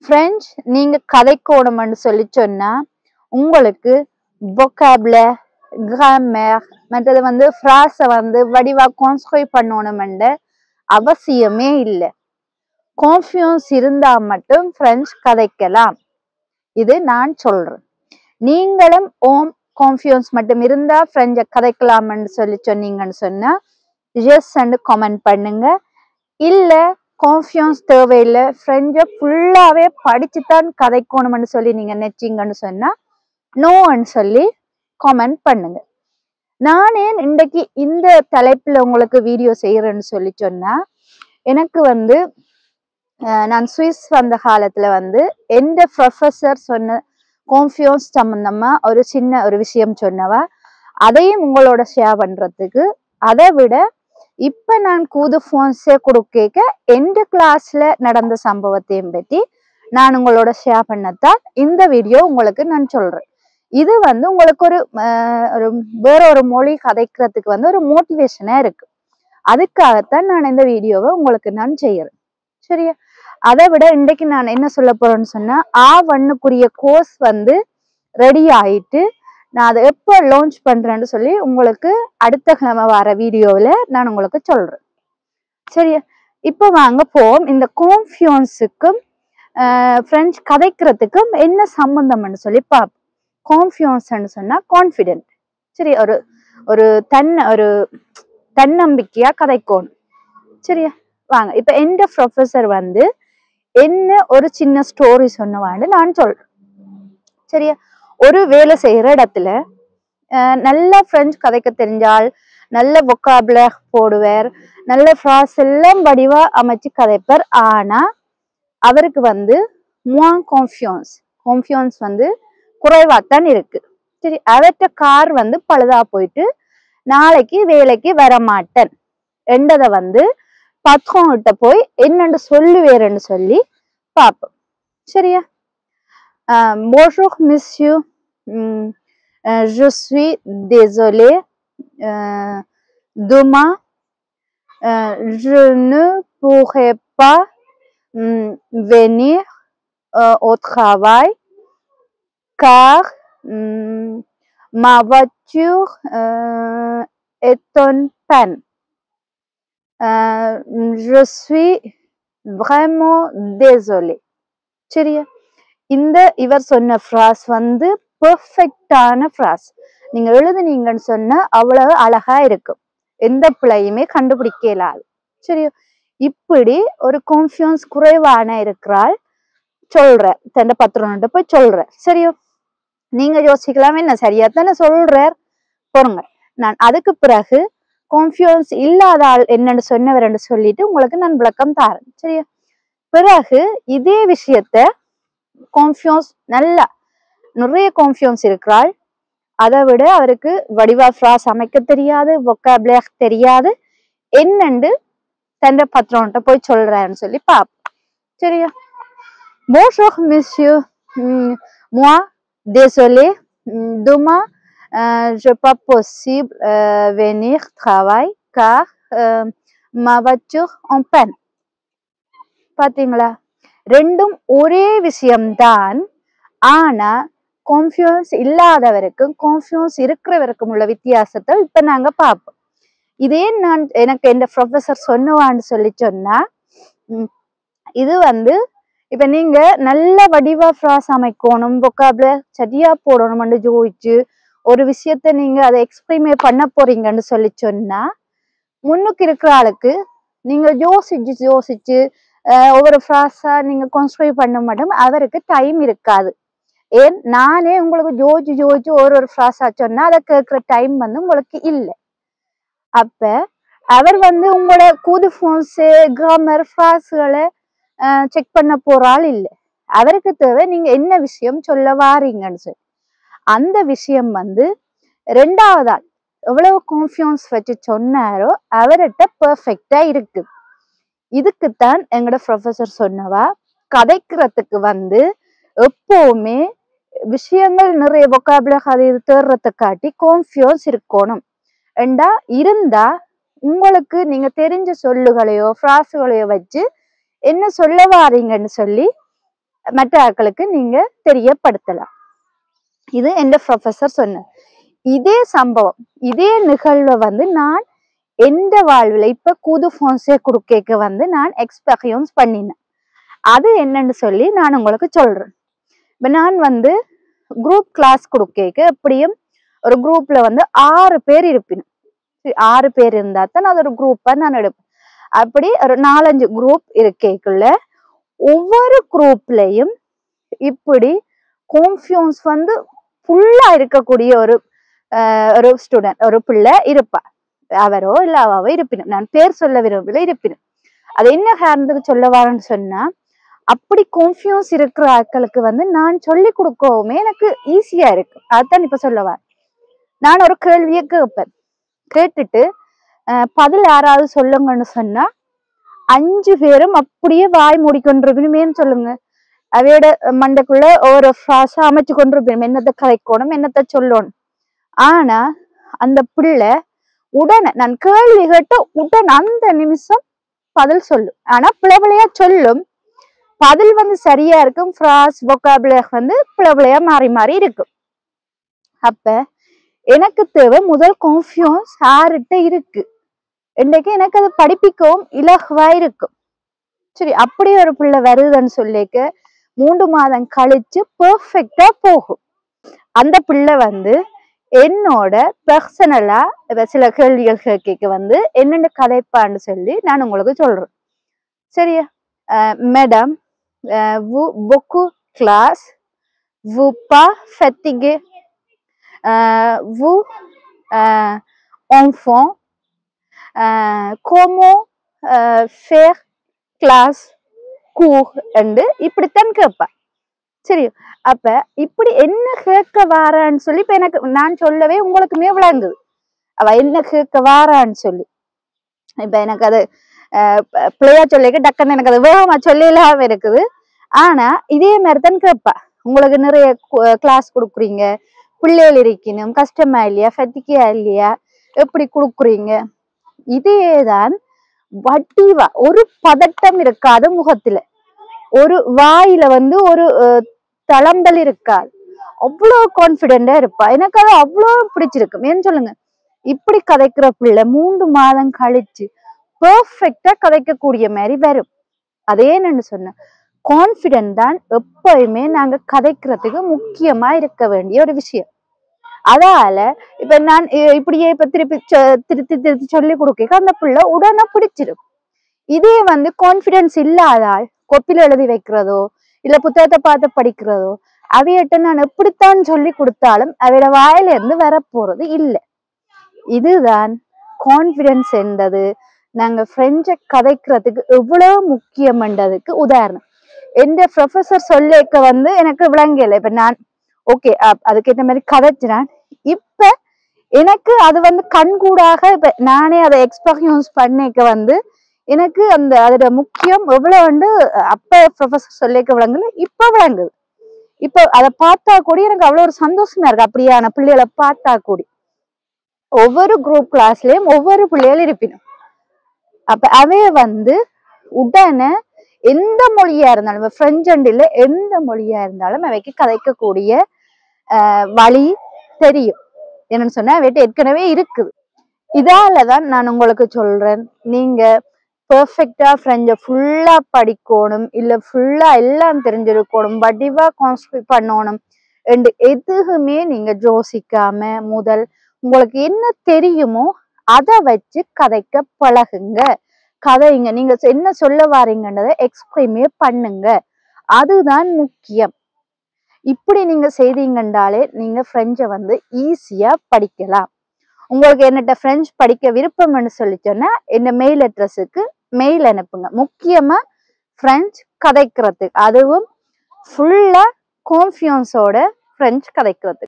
French நீங்க கதைக்கோணும்னு சொல்லி சொன்னா உங்களுக்கு vocabulary grammar மற்றது வந்து phrase வந்து வடிவா construct பண்ணணும்னு அவசியமே இல்லை. கான்ஃபிடன்ஸ் இருந்தா மட்டும் French கதைக்கலாம். இது நான் சொல்றேன். நீங்களும் கான்ஃபிடன்ஸ் மட்டும் இருந்தா French கதைக்கலாம்னு சொல்லி சொன்னீங்கன்னு சொன்னா yes and comment பண்ணுங்க. இல்ல கான்ஃபிடன்ஸ் தேவையில்லை, ஃப்ரெஞ்சை ஃபுல்லாவே படிச்சுதான் கதைக்கணும்னு சொல்லி நீங்க நினைச்சீங்கன்னு சொன்னா நோன்னு சொல்லி கமெண்ட் பண்ணுங்க. நானே இன்றைக்கு இந்த தலைப்புல உங்களுக்கு வீடியோ செய்யறேன்னு சொல்லி சொன்னா எனக்கு வந்து நான் சுவிஸ் வந்த காலத்துல வந்து எந்த ப்ரொஃபஸர் சொன்ன கான்ஃபிடன்ஸ் சம்பந்தமா ஒரு சின்ன ஒரு விஷயம் சொன்னவா அதையும் உங்களோட ஷேர் பண்றதுக்கு, அதை விட இப்ப நான் கூது போன்ஸே கொடுக்க எந்த கிளாஸ்ல நடந்த சம்பவத்தையும் பற்றி நான் உங்களோட ஷேர் பண்ணத்தான் இந்த வீடியோ உங்களுக்கு நான் சொல்றேன். இது வந்து உங்களுக்கு ஒரு வேற ஒரு மொழி கதைக்கிறதுக்கு வந்து ஒரு மோட்டிவேஷனா இருக்கு. அதுக்காகத்தான் நான் இந்த வீடியோவை உங்களுக்கு நான் செய்யறேன். சரியா? அதை விட இன்றைக்கு நான் என்ன சொல்ல போறேன்னு சொன்னா A1க்குரிய கோர்ஸ் வந்து ரெடி ஆயிட்டு நான் அதை எப்போ லான்ச் பண்றேன்னு சொல்லி உங்களுக்கு அடுத்த கிழமை வர வீடியோவில் நான் உங்களுக்கு சொல்றேன். சரியா? இப்போ வாங்க போவோம். இந்த கான்ஃபிடன்ஸுக்கும் ஃப்ரெஞ்ச் கதைக்கிறதுக்கும் என்ன சம்பந்தம்னு சொல்லி பார்ப்போம். கான்ஃபிடன்ஸ்ன்னு சொன்னா கான்ஃபிடென்ட். சரி, ஒரு தன்னம்பிக்கையா கதைக்கணும். சரியா? வாங்க இப்ப எந்த ப்ரொஃபஸர் வந்து என்ன ஒரு சின்ன ஸ்டோரி சொன்னவான்னு நான் சொல்றேன். சரியா? ஒரு வேலை செய்யற இடத்துல நல்ல பிரெஞ்சு கதைக்க தெரிஞ்சால் நல்ல vocabulary போடுவார், நல்ல ஃப்ராஸ் எல்லாம் வடிவா அமைச்சு கதைப்பார். ஆனா அவருக்கு வந்து கான்ஃபிடன்ஸ் வந்து குறைவாத்தான் இருக்கு. சரி, அவர்கிட்ட கார் வந்து பழுதா போயிட்டு நாளைக்கு வேலைக்கு வர மாட்டேன் என்றதை வந்து பத்கிட்ட போய் என்னன்னு சொல்லுவேருன்னு சொல்லி பார்ப்போம். சரியா? Bonjour monsieur, je suis désolé, demain je ne pourrai pas venir au travail car ma voiture est en panne. Je suis vraiment désolé. சரியா? இந்த இவர் சொன்ன ஃப்ராஸ் வந்து பெர்ஃபெக்டான ஃப்ராஸ். நீங்க எழுதுனீங்கன்னு சொன்னா அவ்வளவு அழகா இருக்கும், எந்த பிள்ளையுமே கண்டுபிடிக்க இயலாது. சரியா? இப்படி ஒரு கான்ஃபிடன்ஸ் குறைவான இருக்கிறாள் சொல்ற தண்ட பத்திரம்ட்டு போய் சொல்ற. சரியோ? நீங்க யோசிக்கலாம், என்ன சரியா தானே சொல்றார், பொறுங்க, நான் அதுக்கு பிறகு கான்ஃபிடன்ஸ் இல்லாத ஆள் என்னன்னு சொன்னவர்ன்னு சொல்லிட்டு உங்களுக்கு நான் விளக்கம் தாரேன். சரியா? பிறகு இதே விஷயத்த கான்ஃபிடன்ஸ் நல்லா நிறைய கான்ஃபிடன்ஸ் இருக்கிறாள், அதை விட அவருக்கு வடிவா ஃப்ராஸ் அமைக்க தெரியாது, vocabulary தெரியாது, என்னண்டு தண்ட பத்திரம்ட்ட போய் சொல்றாருன்னு சொல்லி பார்ப்போம். சரியா? Bonjour monsieur, moi désolé, demain je pas possible venir travailler car ma voiture en panne. பாத்தீங்களா? ரெண்டும் ஒரே விஷயம்தான். ஆனா கான்ஃபிடன்ஸ் இல்லாதவருக்கும் கான்ஃபிடன்ஸ் இருக்கிறவருக்கும் உள்ள வித்தியாசத்தை இப்ப நாங்க பார்ப்போம். இதே நான் எனக்கு எந்த ப்ரொஃபஸர் சொன்னவான்னு சொல்லி சொன்னா, இது வந்து இப்ப நீங்க நல்ல வடிவா ஃப்ராஸ் அமைக்கணும், vocabulary சரியா போடணும்னு யோசிச்சு ஒரு விஷயத்த நீங்க அதை எக்ஸ்பிளைன் பண்ண போறீங்கன்னு சொல்லி சொன்னா முன்னுக்கு இருக்கிற ஆளுக்கு நீங்க யோசிச்சு ஒவ்வொரு ஃப்ராஸா நீங்க கன்ஸ்ட்ரக்ட் பண்ண மாட்டோம், அவருக்கு டைம் இருக்காது. ஏன், நானே உங்களுக்கு ஜோதிச்சு ஒரு ஃப்ராஸா சொன்னா அதை கேட்கிற டைம் வந்து உங்களுக்கு இல்லை. அப்ப அவர் வந்து உங்களோட கூது போன்ஸ் கிராமர் ஃப்ராஸ்களை செக் பண்ண போறாள் இல்லை. அவருக்கு தேவை நீங்க என்ன விஷயம் சொல்ல வாரீங்கன்னு சொல்லி. அந்த விஷயம் வந்து ரெண்டாவது ஆள் எவ்வளவு கான்ஃபிடன்ஸ் வச்சு சொன்னாரோ அவர்கிட்ட பெர்ஃபெக்டா இருக்கு. இதுக்குத்தான் எங்களோட ப்ரொஃபஸர் சொன்னவா கதைக்கிறதுக்கு வந்து எப்பவுமே விஷயங்கள் நிறைய vocabulary அதை தேர்றதை காட்டி கான்ஃபிடன்ஸ் இருக்கணும். ஏண்டா இருந்தா உங்களுக்கு நீங்க தெரிஞ்ச சொல்லுகளையோ ஃப்ராஸுகளையோ வச்சு என்ன சொல்ல வாரீங்கன்னு சொல்லி மற்ற ஆட்களுக்கு நீங்க தெரியப்படுத்தலாம். இது எந்த ப்ரொஃபசர் சொன்னார். இதே சம்பவம், இதே நிகழ்வை வந்து நான் எந்த வாழ்வில் இப்ப கூது போன்சே குறுக்கேக்கு வந்து நான் எக்ஸ்பீரியன்ஸ் பண்ணினேன். அது என்னன்னு சொல்லி நான் உங்களுக்கு சொல்றேன். இப்ப நான் வந்து குரூப் கிளாஸ் கொடுக்கேக்கு எப்படியும் ஒரு குரூப்ல வந்து 6 பேர் இருப்பினும், 6 பேர் இருந்தா தான் அது ஒரு குரூப்பா நான் எடுப்பேன். அப்படி ஒரு 4-5 குரூப் இருக்கேக்குள்ள ஒவ்வொரு குரூப்லயும் இப்படி கான்ஃபியூஸ் வந்து ஃபுல்லா இருக்கக்கூடிய ஒரு ஸ்டூடெண்ட், ஒரு பிள்ளை இருப்பா. அவரோ இல்ல அவாவோ இருப்பினும், நான் பேர் சொல்ல விரும்பல, இருப்பினும் அது என்ன காரணத்துக்கு சொல்ல வரேன்னு சொன்னா, அப்படி கான்ஃபியூஸ் இருக்கிற ஆட்களுக்கு வந்து நான் சொல்லி கொடுக்கவுமே எனக்கு ஈஸியா இருக்கு. அதுதான் இப்ப சொல்ல வரேன். நான் ஒரு கேள்வியை கேட்பேன், கேட்டுட்டு பதில் யாராவது சொல்லுங்கன்னு சொன்னா 5 பேரும் அப்படியே வாய் மூடிக்கொண்டிருக்கணுமேன்னு சொல்லுங்க. அவையோட மண்டைக்குள்ள ஒரு ஃப்ராஸா அமைச்சு கொண்டிருப்பேன், என்னத்தை கதைக்கணும், என்னத்தை சொல்லணும். ஆனா அந்த பிள்ளை உடனே நான் கேள்வி கேட்ட உடனே அந்த நிமிஷம் பதில் சொல்லும். ஆனா பிள்ளையா சொல்லும், பதில் வந்து சரியா இருக்கும், ஃப்ராஸ் வொக்காபுலரி வந்து பிள்ளையா மாறி மாறி இருக்கும். அப்ப எனக்கு தேவை முதல் கான்ஃபியூஸ் யார்கிட்ட இருக்கு, இன்றைக்கு எனக்கு அது படிப்பிக்கவும் இலகுவா இருக்கும். சரி, அப்படி ஒரு பிள்ளை வருதுன்னு சொல்லிக்க 3 மாதம் கழிச்சு பெர்ஃபெக்டா போகும். அந்த பிள்ளை வந்து என்னோட பர்சனலா சில கேள்விகள் கேட்க வந்து என்னென்ன கதைப்பான்னு சொல்லி நான் உங்களுக்கு சொல்றேன். சரியா? Madam, vous beaucoup classe, vous pas fatigué, vous enfant, comment faire classe cours என்று இப்படித்தான் கேட்பா. சரி, அப்ப இப்படி என்ன கேட்க வாரான்னு சொல்லி இப்ப எனக்கு நான் சொல்லவே உங்களுக்குமே விளங்குது அவ என்ன கேட்க வாரான்னு சொல்லி. இப்ப எனக்கு அது பிள்ளையா சொல்லிக்க டக்குன்னு எனக்கு அது வேகமா சொல்லலாம இருக்குது. ஆனா இதே மாதிரிதான் கேட்பா. உங்களுக்கு நிறைய கிளாஸ் கொடுக்குறீங்க, பிள்ளைகள் இருக்கணும், கஷ்டமா இல்லையா, ஃபத்திக்கா இல்லையா, எப்படி கொடுக்குறீங்க, இதேதான் வட்டிவா, ஒரு பதட்டம் இருக்காது முகத்துல, ஒரு வாயில வந்து ஒரு தளம்பல் இருக்காது, அவ்வளவு கான்பிடென்டா இருப்பா. எனக்கு அது அவ்வளவு பிடிச்சிருக்கு. ஏன்னு சொல்லுங்க, இப்படி கதைக்கிற பிள்ளை 3 மாதம் கழிச்சு பெர்ஃபெக்டா கதைக்கக்கூடிய மாதிரி வரும். அதே என்னன்னு சொன்ன கான்பிடென்ட் தான் எப்பயுமே நாங்க கதைக்கிறதுக்கு முக்கியமா இருக்க வேண்டிய ஒரு விஷயம். அதால இப்ப நான் இப்படியே இப்ப திருப்பி சொல்லி கொடுக்க அந்த பிள்ளை உடனே பிடிச்சிடும். இதே வந்து கான்பிடென்ஸ் இல்லாதால் கொப்பில எழுதி வைக்கிறதோ இல்ல புத்தகத்தை பார்த்து படிக்கிறதோ அவையிட்ட நான் எப்படித்தான் சொல்லி கொடுத்தாலும் அவையோட வாயில இருந்து வரப்போறது இல்லை. இதுதான் கான்பிடென்ஸ் என்றது நாங்க பிரெஞ்சை கதைக்கிறதுக்கு எவ்வளவு முக்கியம்ன்றதுக்கு உதாரணம். எந்த ப்ரொஃபசர் சொல்லிக்க வந்து எனக்கு விளங்கல. இப்ப நான் ஓகே அதுக்கேற்ற மாதிரி கதைச்சினான். இப்ப எனக்கு அது வந்து கண்கூடாக இப்ப நானே அதை எக்ஸ்பீரியன்ஸ் பண்ணிக்க வந்து எனக்கு அந்த அதோட முக்கியம் எவ்வளவு வந்து அப்ப ப்ரொஃபசர் சொல்லிக்க விளங்குது, இப்ப விளங்குது. இப்ப அதை பார்த்தா கூட எனக்கு அவ்வளவு ஒரு சந்தோஷமா இருக்கு. அப்படியான பிள்ளைகளை பார்த்தா கூடி ஒவ்வொரு குரூப் கிளாஸ்லயும் ஒவ்வொரு பிள்ளைகள் இருப்பினும் அப்ப அவைய வந்து உடனே எந்த மொழியா இருந்தாலும் பிரெஞ்சு இல்ல எந்த மொழியா இருந்தாலும் அவைக்கு கதைக்கக்கூடிய வழி தெரியும். என்னன்னு சொன்னா அவைகிட்ட ஏற்கனவே இருக்குது. இதாலதான் நான் உங்களுக்கு சொல்றேன், நீங்க பெர்ஃபெக்டா பிரெஞ்ச ஃபுல்லா படிக்கணும், இல்ல ஃபுல்லா எல்லாம் தெரிஞ்சிருக்கணும், வடிவா கான்சன்ட்ரேட் பண்ணணும் என்று எதுவுமே நீங்க யோசிக்காம முதல் உங்களுக்கு என்ன தெரியுமோ அதை வச்சு கதைக்க பழகுங்க, கதைங்க. நீங்க என்ன சொல்ல வாரீங்கன்றதை எக்ஸ்பிளைமே பண்ணுங்க, அதுதான் முக்கியம். இப்படி நீங்க செய்தீங்கன்றாலே நீங்க பிரெஞ்சை வந்து ஈஸியா படிக்கலாம். உங்களுக்கு என்னட்ட பிரெஞ்சு படிக்க விருப்பம்னு சொல்லி சொன்னா என்ன மெயில் அட்ரஸுக்கு மெயில் அனுப்புங்க. முக்கியமா பிரெஞ்சு கதைக்கிறதுக்கு, அதுவும் ஃபுல்லா கான்ஃபிடன்ஸோட பிரெஞ்சு கதைக்கிறதுக்கு.